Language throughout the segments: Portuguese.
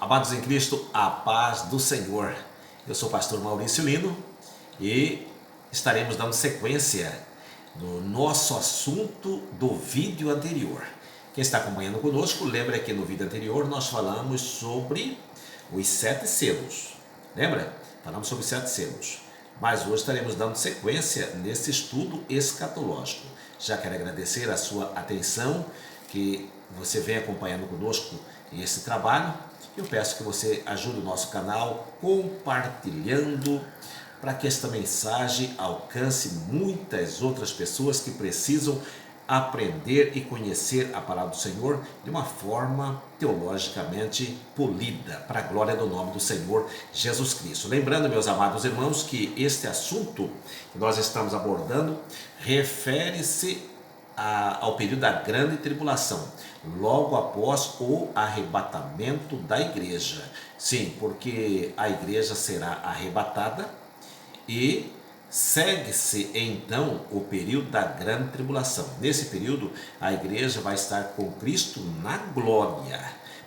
Amados em Cristo, a paz do Senhor. Eu sou o pastor Maurício Lino e estaremos dando sequência no nosso assunto do vídeo anterior. Quem está acompanhando conosco, lembra que no vídeo anterior nós falamos sobre os 7 selos. Lembra? Falamos sobre os 7 selos. Mas hoje estaremos dando sequência nesse estudo escatológico. Já quero agradecer a sua atenção, que você vem acompanhando conosco esse trabalho. Eu peço que você ajude o nosso canal compartilhando, para que esta mensagem alcance muitas outras pessoas que precisam aprender e conhecer a palavra do Senhor de uma forma teologicamente polida, para a glória do nome do Senhor Jesus Cristo. Lembrando, meus amados irmãos, que este assunto que nós estamos abordando refere-se ao período da grande tribulação, logo após o arrebatamento da igreja. Sim, porque a igreja será arrebatada e segue-se então o período da grande tribulação. Nesse período, a igreja vai estar com Cristo na glória,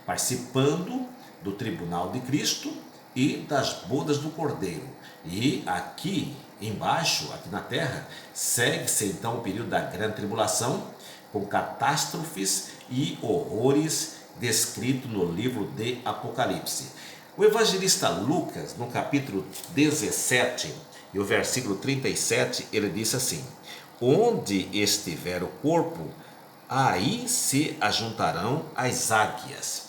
participando do tribunal de Cristo e das bodas do Cordeiro. E aqui embaixo, aqui na terra, segue-se então o período da grande tribulação, com catástrofes e horrores descritos no livro de Apocalipse. O evangelista Lucas, no capítulo 17 e o versículo 37, ele disse assim: onde estiver o corpo, aí se ajuntarão as águias.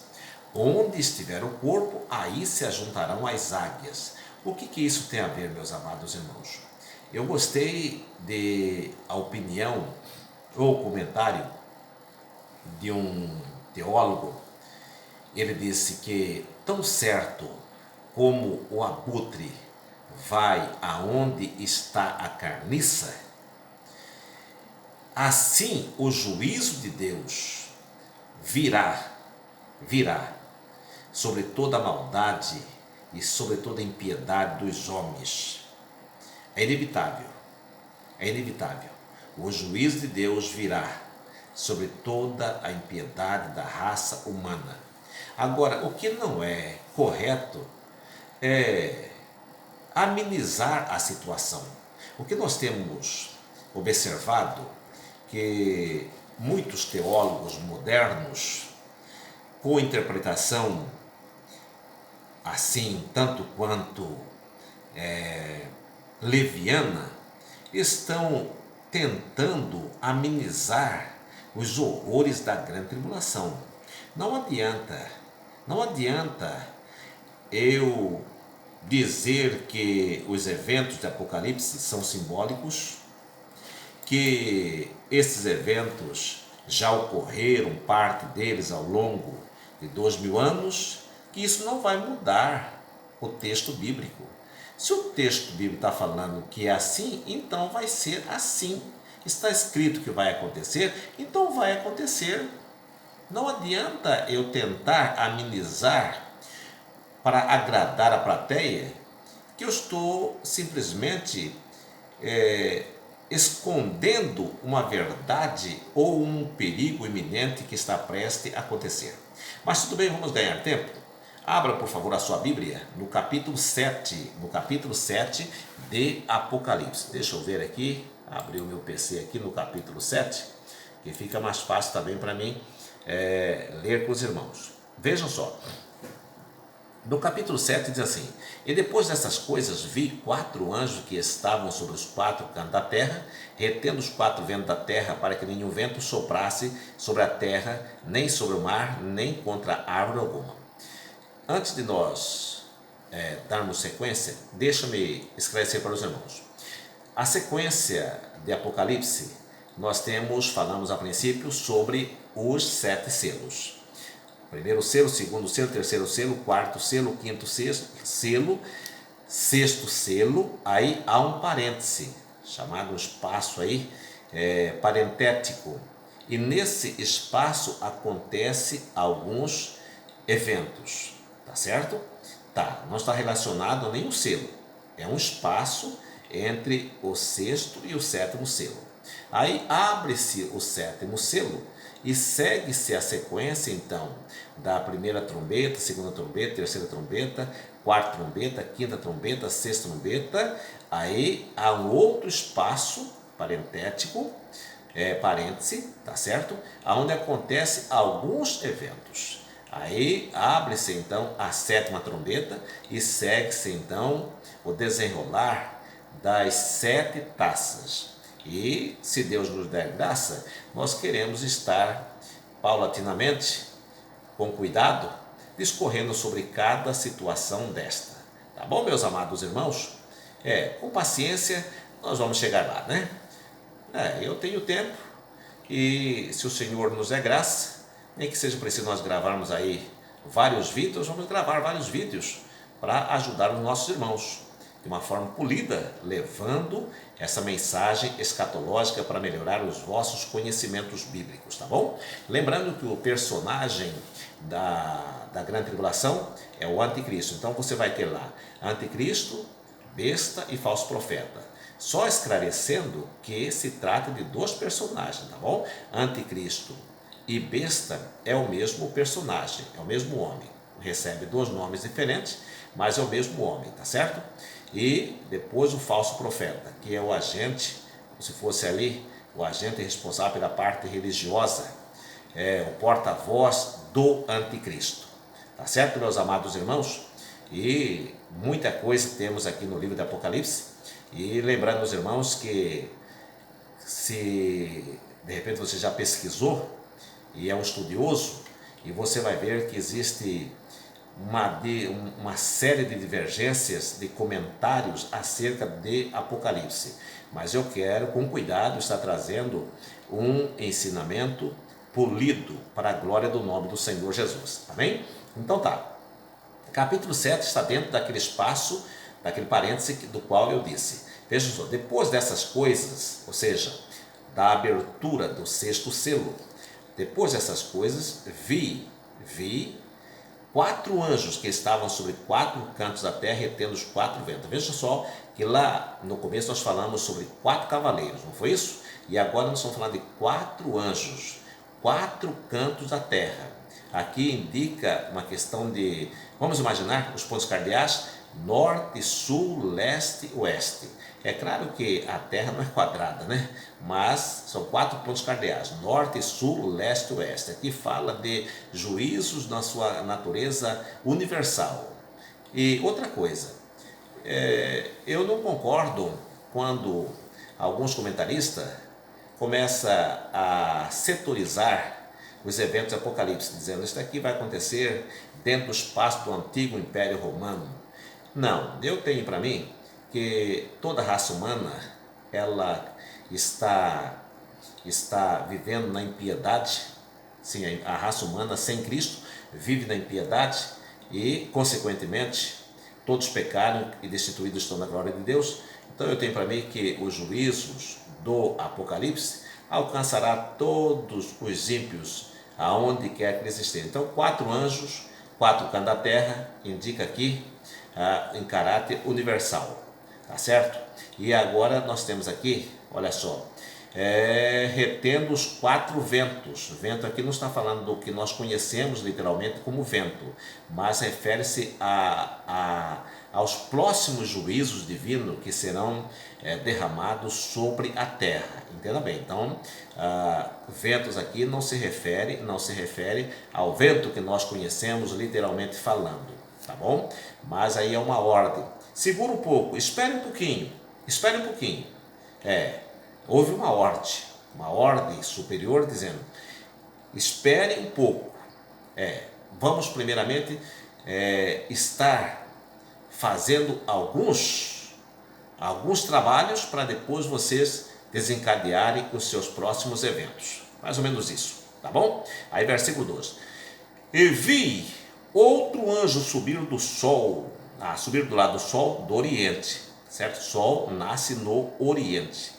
Onde estiver o corpo, aí se ajuntarão as águias. O que isso tem a ver, meus amados irmãos? Eu gostei a opinião ou comentário de um teólogo. Ele disse que tão certo como o abutre vai aonde está a carniça, assim o juízo de Deus virá sobre toda a maldade e sobre toda a impiedade dos homens. É inevitável. O juízo de Deus virá sobre toda a impiedade da raça humana. Agora, o que não é correto é amenizar a situação. O que nós temos observado que muitos teólogos modernos, com interpretação assim, tanto quanto leviana, estão tentando amenizar os horrores da grande tribulação. Não adianta eu dizer que os eventos de Apocalipse são simbólicos, que esses eventos já ocorreram, parte deles ao longo de 2000 anos, que isso não vai mudar o texto bíblico. Se o texto bíblico está falando que é assim, então vai ser assim. Está escrito que vai acontecer, então vai acontecer. Não adianta eu tentar amenizar para agradar a plateia, que eu estou simplesmente escondendo uma verdade ou um perigo iminente que está prestes a acontecer. Mas tudo bem, vamos ganhar tempo? Abra, por favor, a sua Bíblia no capítulo 7, de Apocalipse. Deixa eu ver aqui, abrir o meu PC aqui no capítulo 7, que fica mais fácil também para mim ler com os irmãos. Vejam só. No capítulo 7 diz assim: e depois dessas coisas vi 4 anjos que estavam sobre os 4 cantos da terra, retendo os 4 ventos da terra, para que nenhum vento soprasse sobre a terra, nem sobre o mar, nem contra árvore alguma. Antes de nós darmos sequência, deixa-me esclarecer para os irmãos. A sequência de Apocalipse, falamos a princípio sobre os 7 selos. Primeiro selo, segundo selo, terceiro selo, quarto selo, quinto selo, sexto selo. Aí há um parêntese, chamado espaço aí, parentético. E nesse espaço acontece alguns eventos, tá certo? Tá, não está relacionado a nenhum selo. É um espaço entre o sexto e o sétimo selo. Aí abre-se o sétimo selo e segue-se a sequência então da primeira trombeta, segunda trombeta, terceira trombeta, quarta trombeta, quinta trombeta, sexta trombeta. Aí há um outro espaço parentético, parêntese, tá certo? Onde acontece alguns eventos. Aí abre-se então a sétima trombeta e segue-se então o desenrolar das 7 taças. E se Deus nos der graça, nós queremos estar paulatinamente, com cuidado, discorrendo sobre cada situação desta. Tá bom, meus amados irmãos? Com paciência nós vamos chegar lá, né? Eu tenho tempo e se o Senhor nos der graça, nem que seja preciso nós gravarmos aí vários vídeos, vamos gravar vários vídeos para ajudar os nossos irmãos de uma forma polida, levando essa mensagem escatológica para melhorar os vossos conhecimentos bíblicos, tá bom? Lembrando que o personagem da grande tribulação é o anticristo. Então você vai ter lá anticristo, besta e falso profeta. Só esclarecendo que se trata de 2 personagens, tá bom? Anticristo e besta é o mesmo personagem, é o mesmo homem. Recebe 2 nomes diferentes, mas é o mesmo homem, tá certo? E depois o falso profeta, que é o agente, se fosse ali, o agente responsável pela parte religiosa, o porta-voz do anticristo. Tá certo, meus amados irmãos? E muita coisa temos aqui no livro do Apocalipse. E lembrando os irmãos que se de repente você já pesquisou e é um estudioso, e você vai ver que existe uma série de divergências de comentários acerca de Apocalipse, mas eu quero com cuidado estar trazendo um ensinamento polido para a glória do nome do Senhor Jesus, amém? Então tá, capítulo 7 está dentro daquele espaço, daquele parêntese do qual eu disse. Veja só, depois dessas coisas, ou seja, da abertura do 6º selo, depois dessas coisas, vi 4 anjos que estavam sobre 4 cantos da terra, retendo os 4 ventos. Veja só que lá no começo nós falamos sobre 4 cavaleiros, não foi isso? E agora nós estamos falando de 4 anjos, 4 cantos da terra. Aqui indica uma questão de, vamos imaginar os pontos cardeais, norte, sul, leste, oeste. É claro que a Terra não é quadrada, né? Mas são 4 pontos cardeais, norte, sul, leste, oeste. Aqui fala de juízos na sua natureza universal. E outra coisa, eu não concordo quando alguns comentaristas começam a setorizar os eventos do Apocalipse, dizendo isso daqui vai acontecer dentro do espaço do antigo Império Romano. Não, eu tenho para mim que toda a raça humana ela está vivendo na impiedade. Sim, a raça humana sem Cristo vive na impiedade e, consequentemente, todos pecaram e destituídos estão da glória de Deus. Então eu tenho para mim que os juízos do Apocalipse alcançará todos os ímpios aonde quer que eles estejam. Então 4 anjos, 4 cantos da terra, indica aqui em caráter universal. Tá certo? E agora nós temos aqui, olha só, retendo os 4 ventos. Vento aqui não está falando do que nós conhecemos literalmente como vento, mas refere-se aos próximos juízos divinos que serão derramados sobre a terra. Entenda bem, então ventos aqui não se refere ao vento que nós conhecemos literalmente falando, tá bom? Mas aí é uma ordem. Segura um pouco, espere um pouquinho. Houve uma ordem superior dizendo, espere um pouco. Vamos primeiramente estar fazendo alguns trabalhos para depois vocês desencadearem os seus próximos eventos. Mais ou menos isso, tá bom? Aí versículo 12. E vi outro anjo subir do sol, subir do lado do sol do oriente, certo? Sol nasce no oriente,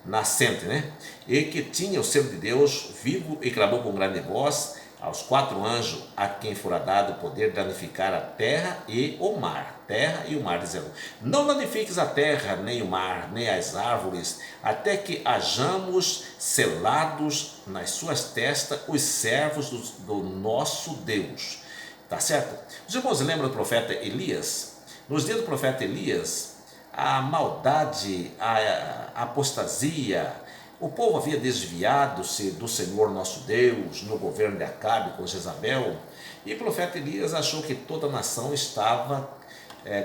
nascente, né? E que tinha o selo de Deus vivo e clamou com grande voz, aos 4 anjos a quem fora dado o poder de danificar a terra e o mar. Terra e o mar, dizendo: não danifiques a terra, nem o mar, nem as árvores, até que hajamos selados nas suas testas os servos do nosso Deus. Tá certo? Os irmãos lembram do profeta Elias? Nos dias do profeta Elias, a maldade, a apostasia, o povo havia desviado-se do Senhor nosso Deus no governo de Acabe com Jezabel, e o profeta Elias achou que toda a nação estava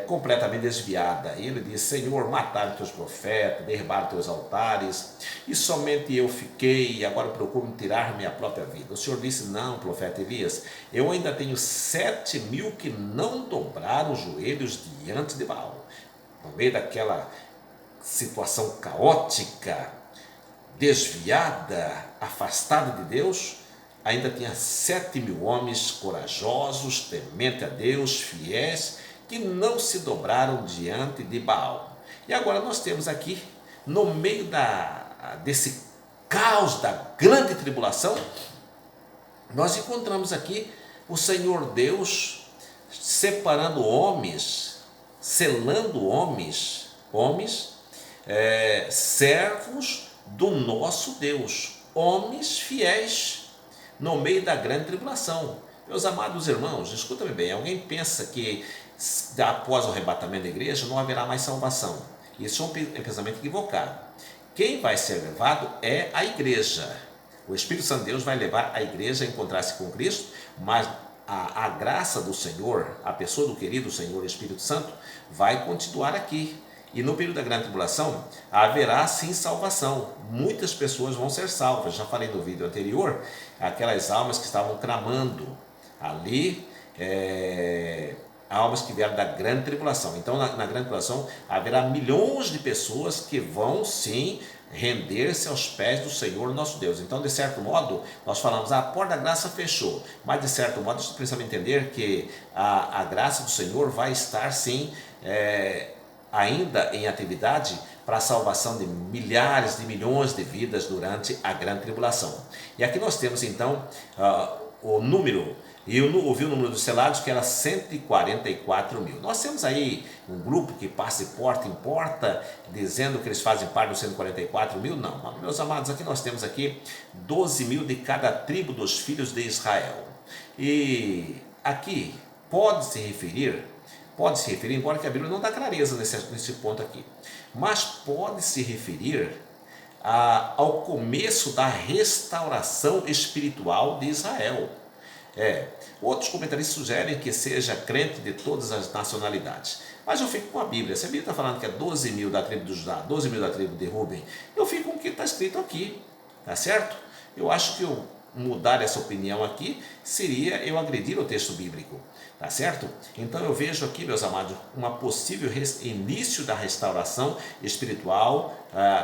completamente desviada. E ele disse: Senhor, mataram teus profetas, derribaram teus altares, e somente eu fiquei, e agora procuro tirar minha própria vida. O Senhor disse: não, profeta Elias, eu ainda tenho 7.000 que não dobraram os joelhos diante de Baal. No meio daquela situação caótica, desviada, afastada de Deus, ainda tinha 7.000 homens corajosos, temente a Deus, fiéis, que não se dobraram diante de Baal. E agora nós temos aqui, no meio desse caos da grande tribulação, nós encontramos aqui o Senhor Deus separando homens, selando homens, servos do nosso Deus, homens fiéis, no meio da grande tribulação. Meus amados irmãos, escuta-me bem, alguém pensa que após o arrebatamento da igreja não haverá mais salvação? Isso é um pensamento equivocado. Quem vai ser levado é a igreja. O Espírito Santo de Deus vai levar a igreja a encontrar-se com Cristo, mas a graça do Senhor, a pessoa do querido Senhor Espírito Santo, vai continuar aqui. E no período da grande tribulação haverá sim salvação. Muitas pessoas vão ser salvas. Já falei no vídeo anterior, aquelas almas que estavam clamando ali, almas que vieram da grande tribulação. Então na grande tribulação haverá milhões de pessoas que vão sim render-se aos pés do Senhor nosso Deus. Então, de certo modo, nós falamos: a porta da graça fechou, mas de certo modo nós precisamos entender que a graça do Senhor vai estar sim ainda em atividade para a salvação de milhares de milhões de vidas durante a grande tribulação. E aqui nós temos então o número, e eu ouvi o número dos selados, que era 144.000. Nós temos aí um grupo que passa de porta em porta dizendo que eles fazem parte dos 144.000. Não, meus amados, aqui nós temos aqui 12.000 de cada tribo dos filhos de Israel. E aqui pode se referir, embora que a Bíblia não dá clareza nesse ponto aqui, mas pode se referir ao começo da restauração espiritual de Israel. Outros comentaristas sugerem que seja crente de todas as nacionalidades, mas eu fico com a Bíblia. Se a Bíblia está falando que é 12.000 da tribo de Judá, 12.000 da tribo de Rubem, eu fico com o que está escrito aqui, tá certo? Eu acho que eu mudar essa opinião aqui seria eu agredir o texto bíblico, tá certo? Então eu vejo aqui, meus amados, uma possível início da restauração espiritual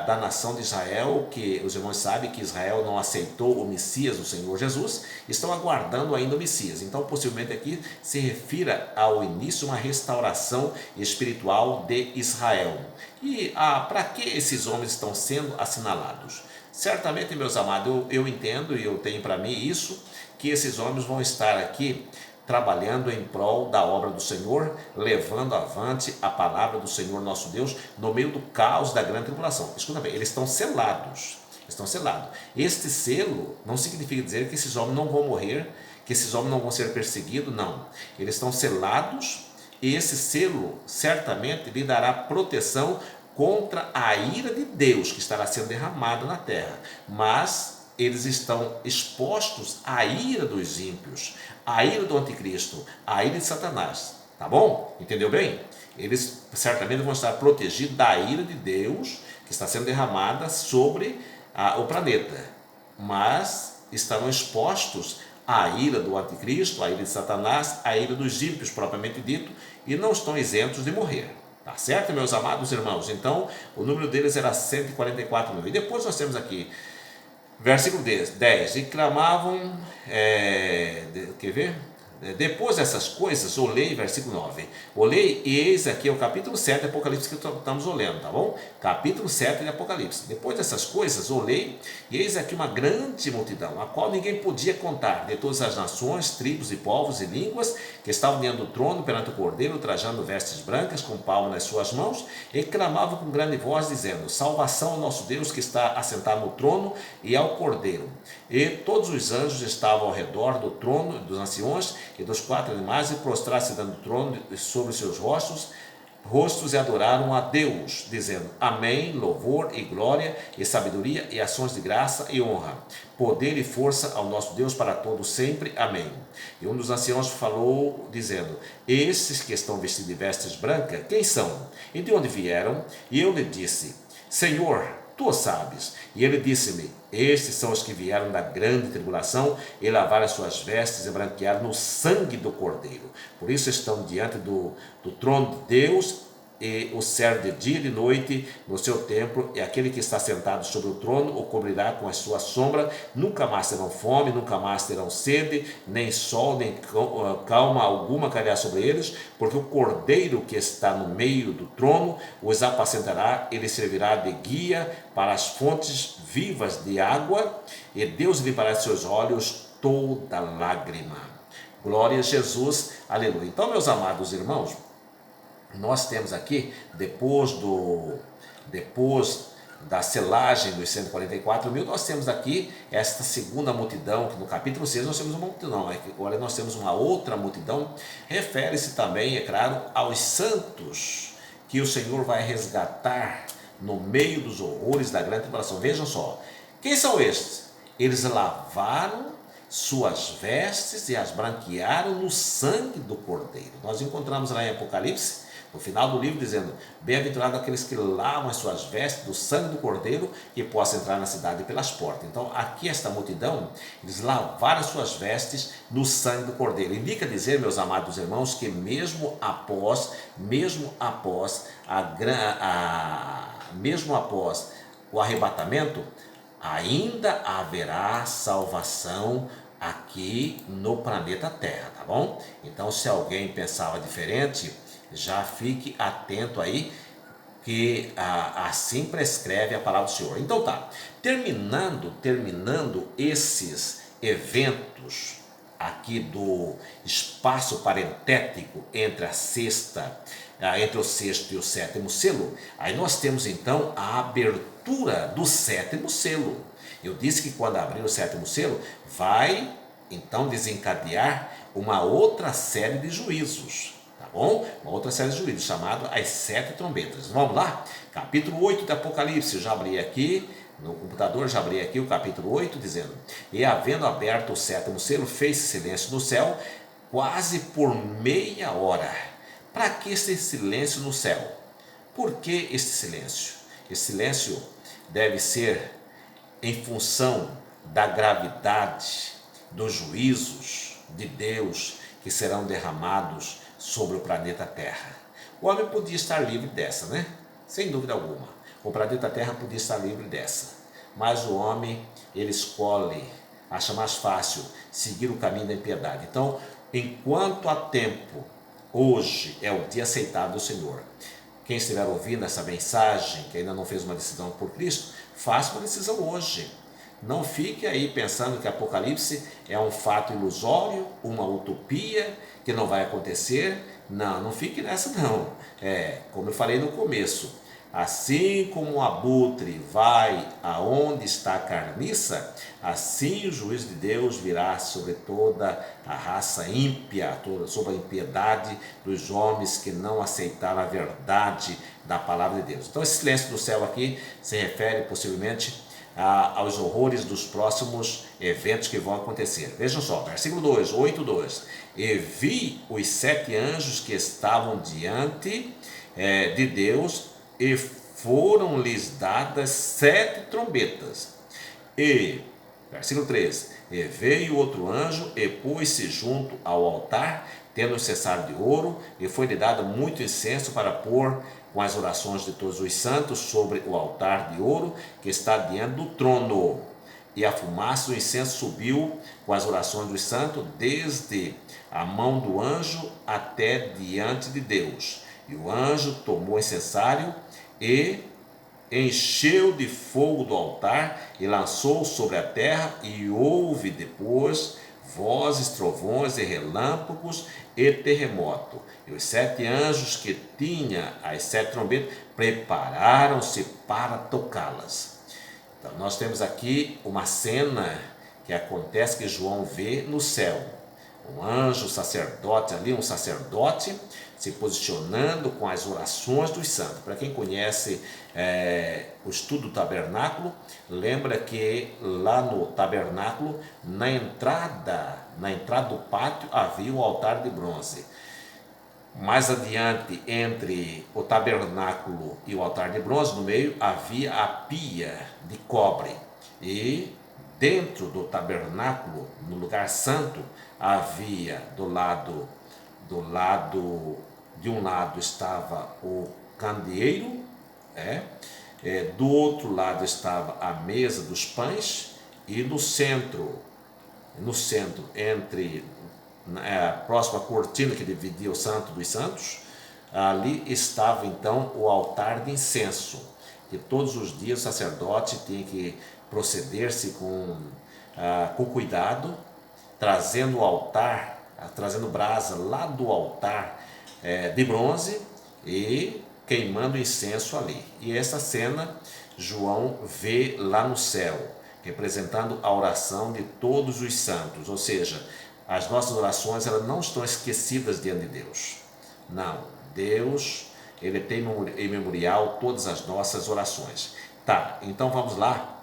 da nação de Israel, que os irmãos sabem que Israel não aceitou o Messias, o Senhor Jesus, estão aguardando ainda o Messias. Então possivelmente aqui se refira ao início de uma restauração espiritual de Israel. E para que esses homens estão sendo assinalados? Certamente, meus amados, eu entendo e eu tenho para mim isso, que esses homens vão estar aqui trabalhando em prol da obra do Senhor, levando avante a palavra do Senhor nosso Deus no meio do caos da grande tribulação. Escuta bem, eles estão selados. Este selo não significa dizer que esses homens não vão morrer, que esses homens não vão ser perseguidos, não. Eles estão selados e esse selo certamente lhe dará proteção contra a ira de Deus que estará sendo derramada na terra, mas eles estão expostos à ira dos ímpios, à ira do anticristo, à ira de Satanás, tá bom? Entendeu bem? Eles certamente vão estar protegidos da ira de Deus que está sendo derramada sobre o planeta, mas estarão expostos à ira do anticristo, à ira de Satanás, à ira dos ímpios propriamente dito, e não estão isentos de morrer. Tá certo, meus amados irmãos? Então, o número deles era 144.000. E depois nós temos aqui, versículo 10. E clamavam, quer ver? Depois dessas coisas, olhei, versículo 9, olhei e eis aqui é o capítulo 7 de Apocalipse que estamos olhando, tá bom? Capítulo 7 de Apocalipse. Depois dessas coisas, olhei e eis aqui uma grande multidão, a qual ninguém podia contar, de todas as nações, tribos e povos e línguas, que estavam diante do trono perante o Cordeiro, trajando vestes brancas, com palmas nas suas mãos, e clamavam com grande voz, dizendo: salvação ao nosso Deus que está assentado no trono e ao Cordeiro. E todos os anjos estavam ao redor do trono, dos anciões e dos quatro animais, e prostraram-se dentro do trono sobre os seus rostos e adoraram a Deus, dizendo: amém, louvor e glória e sabedoria e ações de graça e honra, poder e força ao nosso Deus para todo sempre, amém. E um dos anciãos falou, dizendo: esses que estão vestidos de vestes brancas, quem são? E de onde vieram? E eu lhe disse: Senhor, tu o sabes. E ele disse-me: estes são os que vieram da grande tribulação e lavaram as suas vestes e branquearam no sangue do Cordeiro. Por isso estão diante do trono de Deus, e o serve de dia e de noite no seu templo, e aquele que está sentado sobre o trono o cobrirá com a sua sombra. Nunca mais terão fome, nunca mais terão sede, nem sol, nem calma alguma cairá sobre eles, porque o Cordeiro que está no meio do trono os apacentará, ele servirá de guia para as fontes vivas de água, e Deus limpará de seus olhos toda lágrima. Glória a Jesus, aleluia. Então, meus amados irmãos, nós temos aqui, depois da selagem dos 144 mil, nós temos aqui esta segunda multidão, que no capítulo 6 nós temos uma multidão, agora nós temos uma outra multidão, refere-se também, é claro, aos santos, que o Senhor vai resgatar no meio dos horrores da grande tribulação. Vejam só, quem são estes? Eles lavaram suas vestes e as branquearam no sangue do Cordeiro. Nós encontramos lá em Apocalipse, no final do livro, dizendo: bem-aventurados aqueles que lavam as suas vestes do sangue do Cordeiro e possam entrar na cidade pelas portas. Então, aqui esta multidão, eles lavaram as suas vestes no sangue do Cordeiro. Indica dizer, meus amados irmãos, que mesmo após o arrebatamento, ainda haverá salvação aqui no planeta Terra, tá bom? Então, se alguém pensava diferente, já fique atento aí, que assim prescreve a palavra do Senhor. Então tá, terminando esses eventos aqui do espaço parentético entre entre o sexto e o sétimo selo, aí nós temos então a abertura do sétimo selo. Eu disse que quando abrir o sétimo selo, vai então desencadear uma outra série de juízos. Bom, uma outra série de juízos, chamado As Sete Trombetas. Vamos lá? Capítulo 8 de Apocalipse, eu já abri aqui, no computador já abri aqui o capítulo 8, dizendo: e havendo aberto o sétimo selo, fez-se silêncio no céu, quase por meia hora. Para que esse silêncio no céu? Por que este silêncio? Esse silêncio deve ser em função da gravidade dos juízos de Deus que serão derramados sobre o planeta Terra. O homem podia estar livre dessa, né? Sem dúvida alguma. O planeta Terra podia estar livre dessa. Mas o homem, ele escolhe, acha mais fácil seguir o caminho da impiedade. Então, enquanto há tempo, hoje é o dia aceitado do Senhor. Quem estiver ouvindo essa mensagem, que ainda não fez uma decisão por Cristo, faça uma decisão hoje. Não fique aí pensando que Apocalipse é um fato ilusório, uma utopia que não vai acontecer. Não fique nessa não. Como eu falei no começo, assim como o abutre vai aonde está a carniça, assim o juízo de Deus virá sobre toda a raça ímpia, sobre a impiedade dos homens que não aceitaram a verdade da palavra de Deus. Então esse silêncio do céu aqui se refere possivelmente aos horrores dos próximos eventos que vão acontecer. Vejam só, versículo 2, 8:2. E vi os 7 anjos que estavam diante de Deus, e foram-lhes dadas 7 trombetas. E, versículo 3, e veio outro anjo e pôs-se junto ao altar, tendo um cessado de ouro, e foi-lhe dado muito incenso para pôr com as orações de todos os santos sobre o altar de ouro que está diante do trono. e a fumaça do incenso subiu com as orações dos santos, desde a mão do anjo até diante de Deus. E o anjo tomou o incensário e encheu de fogo do altar e lançou sobre a terra, e houve depois vozes, trovões e relâmpagos e terremoto. E os 7 anjos que tinha as 7 trombetas prepararam-se para tocá-las. Então nós temos aqui uma cena que acontece, que João vê no céu. Um anjo, sacerdote ali, um sacerdote se posicionando com as orações dos santos. Para quem conhece o estudo do tabernáculo, lembra que lá no tabernáculo, na entrada do pátio, havia o altar de bronze. Mais adiante, entre o tabernáculo e o altar de bronze, no meio, havia a pia de cobre. E dentro do tabernáculo, no lugar santo, havia de um lado estava o candeeiro, do outro lado estava a mesa dos pães, e no centro, entre a próxima cortina que dividia o Santo dos Santos, ali estava então o altar de incenso, que todos os dias o sacerdote tinha que proceder-se com cuidado, trazendo o altar, trazendo brasa lá do altar de bronze e queimando incenso ali. E essa cena João vê lá no céu, representando a oração de todos os santos, ou seja, as nossas orações, elas não estão esquecidas diante de Deus. Não, Deus, Ele tem em memorial todas as nossas orações. Tá, então vamos lá.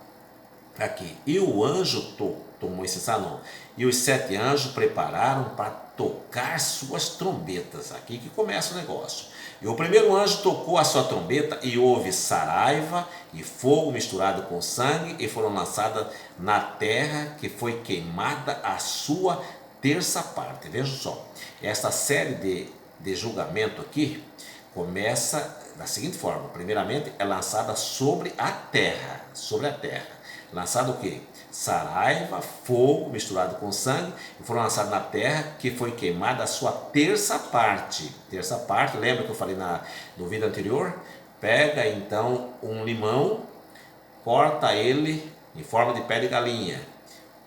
Aqui, e o anjo tomou incensário, não. E os 7 anjos prepararam para tocar suas trombetas. Aqui que começa o negócio. E o primeiro anjo tocou a sua trombeta, e houve saraiva e fogo misturado com sangue, e foram lançadas na terra, que foi queimada a sua terça parte. Vejam só, esta série de julgamento aqui começa da seguinte forma: primeiramente é lançada sobre a terra, lançado o que? Saraiva, fogo misturado com sangue, e foram lançados na terra, que foi queimada a sua terça parte. Terça parte, lembra que eu falei no vídeo anterior? Pega então um limão, corta ele em forma de pé de galinha,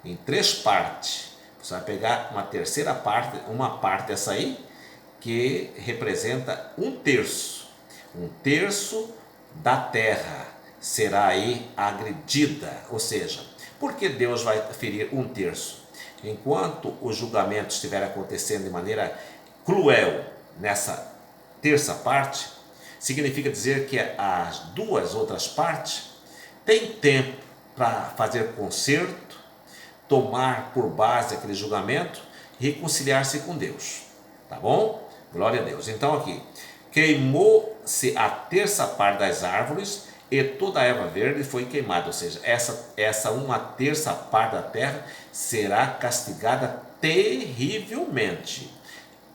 em 3 partes. Você vai pegar uma terceira parte, uma parte dessa aí, que representa 1/3. 1/3 da terra será aí agredida. Ou seja, por que Deus vai ferir 1/3? Enquanto o julgamento estiver acontecendo de maneira cruel nessa terça parte, significa dizer que as 2 outras partes têm tempo para fazer conserto, tomar por base aquele julgamento e reconciliar-se com Deus. Tá bom? Glória a Deus. Então aqui, queimou-se a terça parte das árvores, e toda a erva verde foi queimada. Ou seja, essa 1/3 parte da terra será castigada terrivelmente.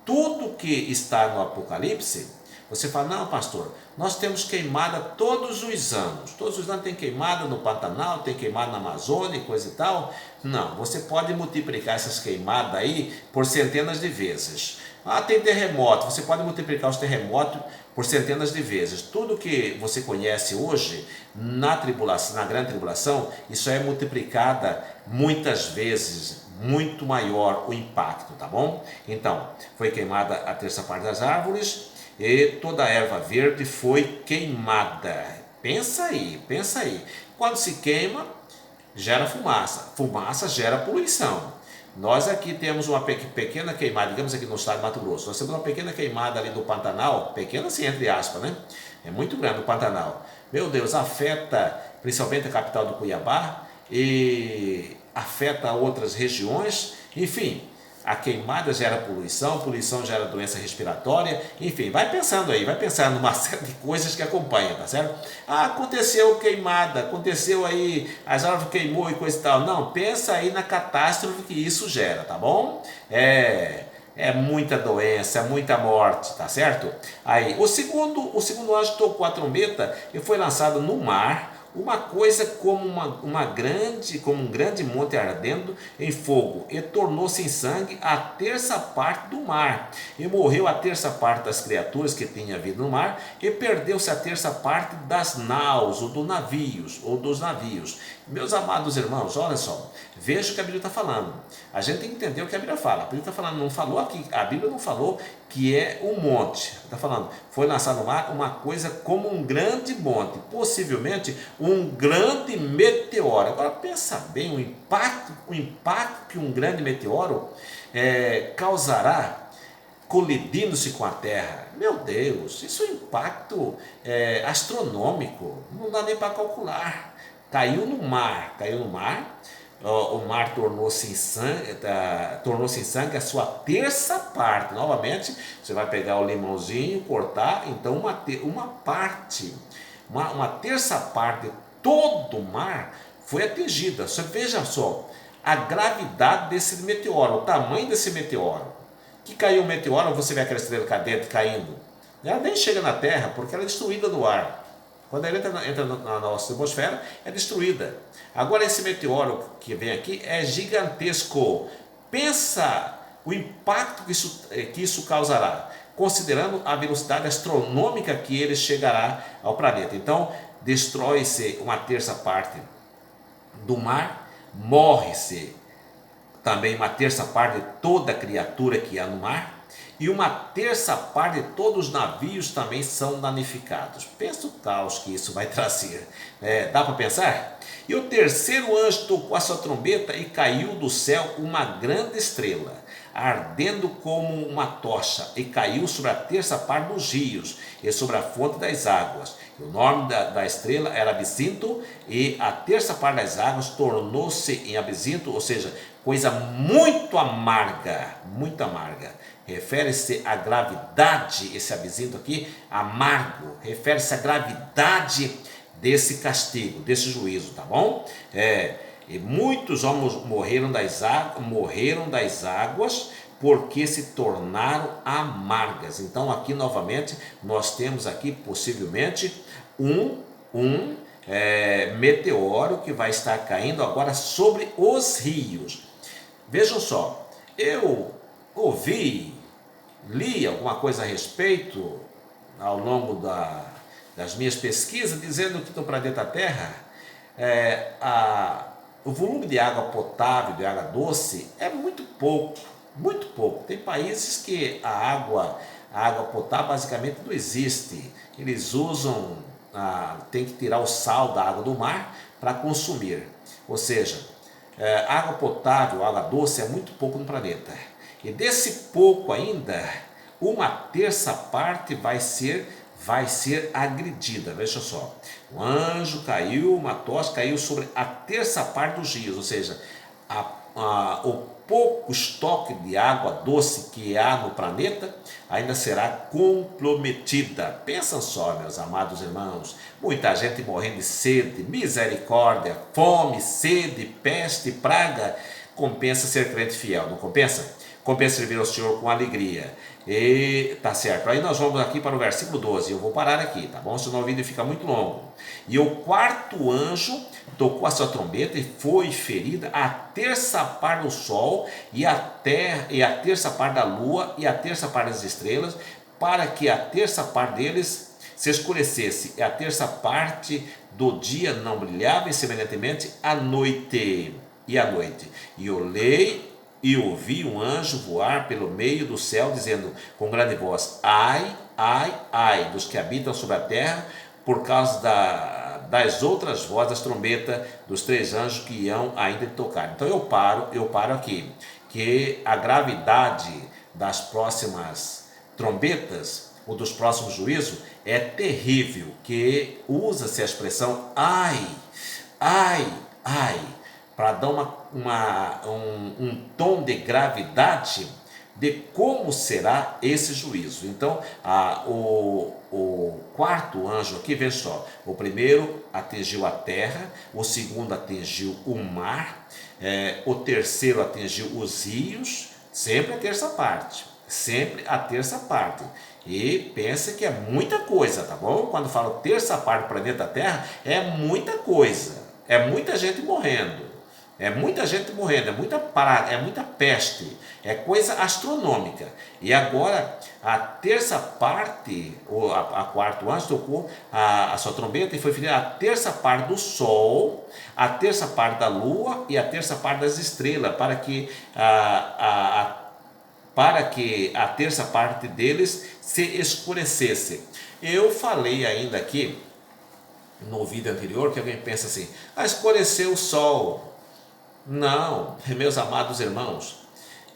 Tudo que está no Apocalipse, você fala: não, pastor, nós temos queimada todos os anos tem queimada no Pantanal, tem queimada na Amazônia e coisa e tal. Não, você pode multiplicar essas queimadas aí por centenas de vezes. Tem terremoto, você pode multiplicar os terremotos por centenas de vezes. Tudo que você conhece hoje na tribulação, na grande tribulação, isso é multiplicada muitas vezes, muito maior o impacto, tá bom? Então, foi queimada a terça parte das árvores, e toda a erva verde foi queimada. Pensa aí. Quando se queima, gera fumaça. Fumaça gera poluição. Nós aqui temos uma pequena queimada, digamos aqui no estado de Mato Grosso, nós temos uma pequena queimada ali do Pantanal, pequena assim, entre aspas, né? É muito grande o Pantanal. Meu Deus, afeta principalmente a capital do Cuiabá e afeta outras regiões. Enfim, a queimada gera poluição, poluição gera doença respiratória, enfim, vai pensando numa série de coisas que acompanham, tá certo? Aconteceu queimada, aconteceu aí, as árvores queimou e coisa e tal. Não, pensa aí na catástrofe que isso gera, tá bom? É muita doença, muita morte, tá certo? Aí, o segundo anjo tocou a trombeta e foi lançado no mar uma coisa como como um grande monte ardendo em fogo, e tornou-se em sangue a terça parte do mar, e morreu a terça parte das criaturas que tinha havido no mar, e perdeu-se a terça parte das naus, ou dos navios. Meus amados irmãos, olha só, veja o que a Bíblia está falando. A gente tem que entender o que a Bíblia fala. A Bíblia está falando, não falou aqui, a Bíblia não falou que é um monte. Está falando, foi lançado no mar uma coisa como um grande monte, possivelmente um grande meteoro. Agora pensa bem, o impacto que um grande meteoro causará colidindo-se com a Terra. Meu Deus, isso é um impacto astronômico, não dá nem para calcular. Caiu no mar, o mar tornou-se em sangue a sua terça parte. Novamente, você vai pegar o limãozinho, cortar, então uma terça parte de todo o mar foi atingida. Veja só, a gravidade desse meteoro, o tamanho desse meteoro. Que caiu um meteoro, você vê aquela estrela cadente caindo. Ela nem chega na Terra, porque ela é destruída no ar. Quando ela entra na nossa atmosfera, é destruída. Agora, esse meteoro que vem aqui é gigantesco. Pensa o impacto que isso causará, considerando a velocidade astronômica que ele chegará ao planeta. Então, destrói-se uma terça parte do mar, morre-se também uma terça parte de toda criatura que há no mar, e uma terça parte de todos os navios também são danificados. Pensa o caos que isso vai trazer. Dá para pensar? E o terceiro anjo tocou a sua trombeta, e caiu do céu uma grande estrela, ardendo como uma tocha, e caiu sobre a terça parte dos rios e sobre a fonte das águas. O nome da estrela era Absinto, e a terça parte das águas tornou-se em absinto, ou seja, coisa muito amarga, muito amarga. Refere-se à gravidade, esse absinto aqui, amargo, refere-se à gravidade desse castigo, desse juízo, tá bom? E muitos homens morreram das águas, porque se tornaram amargas. Então aqui novamente nós temos aqui possivelmente um meteoro que vai estar caindo agora sobre os rios. Vejam só, eu li alguma coisa a respeito ao longo das minhas pesquisas, dizendo que no planeta Terra o volume de água potável, de água doce, é muito pouco, muito pouco. Tem países que a água potável basicamente não existe. Eles usam, tem que tirar o sal da água do mar para consumir. Ou seja, água potável, água doce é muito pouco no planeta. E desse pouco ainda, uma terça parte vai ser agredida. Veja só, um anjo caiu, uma tocha caiu sobre a terça parte dos rios, ou seja, o pouco estoque de água doce que há no planeta ainda será comprometida. Pensa só, meus amados irmãos, muita gente morrendo de sede, misericórdia, fome, sede, peste, praga. Compensa ser crente fiel, não compensa? Compensa servir ao Senhor com alegria. E tá certo. Aí nós vamos aqui para o versículo 12. Eu vou parar aqui, tá bom? Senão o vídeo fica muito longo. E o quarto anjo tocou a sua trombeta, e foi ferida a terça parte do sol, e a terça parte da lua, e a terça parte das estrelas, para que a terça parte deles se escurecesse, e a terça parte do dia não brilhava, e semelhantemente a noite. E olhei e ouvi um anjo voar pelo meio do céu, dizendo com grande voz: ai, ai, ai dos que habitam sobre a terra, por causa das outras vozes das trombetas dos três anjos que iam ainda tocar. Então eu paro aqui, que a gravidade das próximas trombetas, ou dos próximos juízos, é terrível, que usa-se a expressão ai, ai, ai, para dar um tom de gravidade de como será esse juízo. Então, o quarto anjo aqui, veja só, o primeiro atingiu a terra, o segundo atingiu o mar, o terceiro atingiu os rios, sempre a terça parte, sempre a terça parte. E pensa que é muita coisa, tá bom? Quando falo terça parte do planeta Terra, é muita coisa. É muita gente morrendo. É muita gente morrendo, é muita praga, é muita peste, é coisa astronômica. E agora, a terça parte, ou a quarto anjo tocou a sua trombeta e foi ferir a terça parte do Sol, a terça parte da Lua e a terça parte das estrelas, para que a terça parte deles se escurecesse. Eu falei ainda aqui, no vídeo anterior, que alguém pensa assim, escureceu o Sol. Não, meus amados irmãos,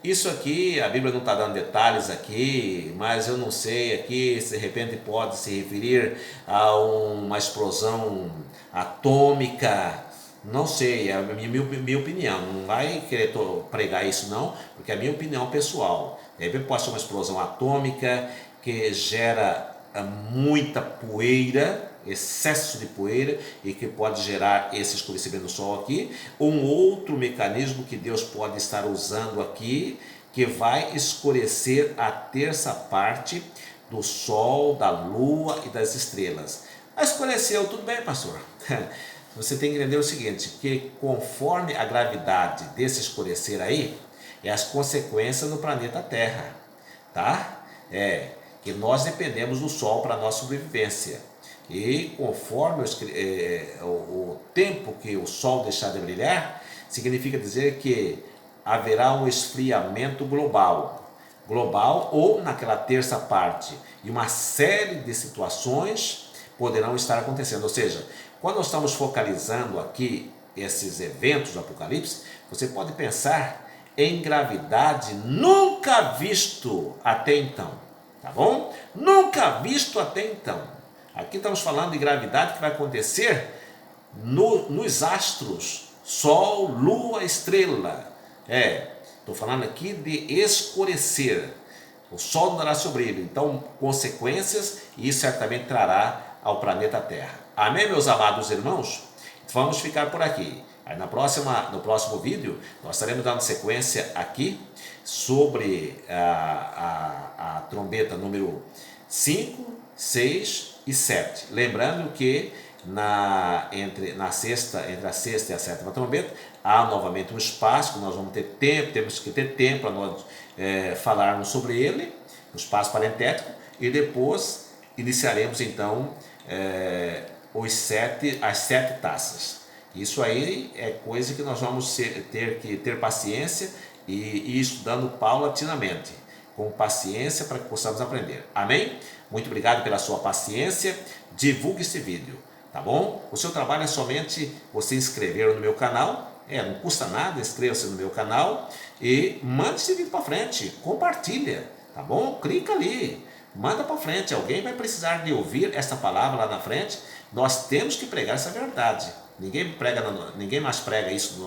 isso aqui, a Bíblia não está dando detalhes aqui, mas eu não sei aqui, se de repente pode se referir a uma explosão atômica, não sei, é a minha opinião, não vai querer pregar isso não, porque é a minha opinião pessoal. De repente pode ser uma explosão atômica que gera muita poeira, excesso de poeira, e que pode gerar esse escurecimento do Sol aqui. Um outro mecanismo que Deus pode estar usando aqui, que vai escurecer a terça parte do Sol, da Lua e das estrelas. Escureceu, tudo bem, pastor? Você tem que entender o seguinte, que conforme a gravidade desse escurecer aí, é as consequências no planeta Terra, tá? Que nós dependemos do Sol para a nossa sobrevivência. E conforme o tempo que o Sol deixar de brilhar, significa dizer que haverá um esfriamento global ou naquela terça parte, e uma série de situações poderão estar acontecendo. Ou seja, quando nós estamos focalizando aqui esses eventos do Apocalipse, você pode pensar em gravidade nunca visto até então, tá bom? Nunca visto até então. Aqui estamos falando de gravidade que vai acontecer nos astros, Sol, Lua, estrela. Estou falando aqui de escurecer. O Sol não dará seu brilho, então consequências, e isso certamente trará ao planeta Terra. Amém, meus amados irmãos? Vamos ficar por aqui. Aí no próximo vídeo, nós estaremos dando sequência aqui sobre a trombeta número 5, 6 e 7. Lembrando que entre a sexta e a sétima trombeta, há novamente um espaço que nós vamos ter tempo, temos que ter tempo para nós falarmos sobre ele, um espaço parentético, e depois iniciaremos então as 7 taças. Isso aí é coisa que nós vamos ter que ter paciência e ir estudando paulatinamente, com paciência, para que possamos aprender. Amém? Muito obrigado pela sua paciência. Divulgue esse vídeo, tá bom? O seu trabalho é somente você inscrever no meu canal. Não custa nada, inscreva-se no meu canal e mande esse vídeo para frente, compartilha, tá bom? Clica ali, manda para frente. Alguém vai precisar de ouvir essa palavra lá na frente. Nós temos que pregar essa verdade. Ninguém mais prega isso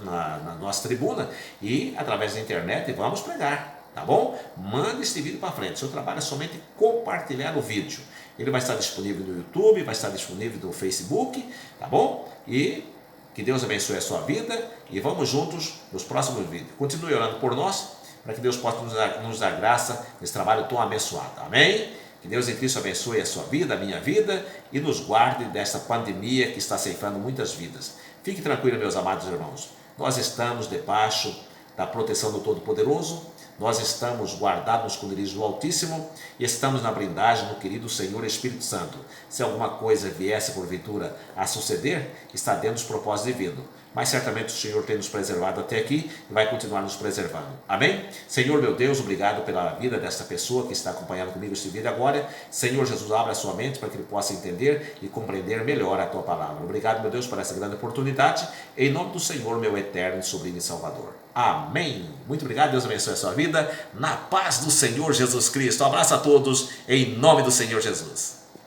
na nossa tribuna, e através da internet vamos pregar, tá bom? Manda esse vídeo para frente. Seu trabalho é somente compartilhar o vídeo. Ele vai estar disponível no YouTube, vai estar disponível no Facebook, tá bom? E que Deus abençoe a sua vida, e vamos juntos nos próximos vídeos. Continue orando por nós, para que Deus possa nos dar graça nesse trabalho tão abençoado. Amém? Que Deus em Cristo abençoe a sua vida, a minha vida, e nos guarde dessa pandemia que está ceifando muitas vidas. Fique tranquilo, meus amados irmãos. Nós estamos debaixo da proteção do Todo-Poderoso, nós estamos guardados no esconderijo do Altíssimo, e estamos na blindagem do querido Senhor Espírito Santo. Se alguma coisa viesse porventura a suceder, está dentro dos propósitos divinos. Mas certamente o Senhor tem nos preservado até aqui e vai continuar nos preservando. Amém? Senhor meu Deus, obrigado pela vida desta pessoa que está acompanhando comigo este vídeo agora. Senhor Jesus, abra a sua mente para que ele possa entender e compreender melhor a tua palavra. Obrigado, meu Deus, por essa grande oportunidade. Em nome do Senhor, meu eterno, sublime Salvador. Amém. Muito obrigado, Deus abençoe a sua vida. Na paz do Senhor Jesus Cristo. Um abraço a todos, em nome do Senhor Jesus.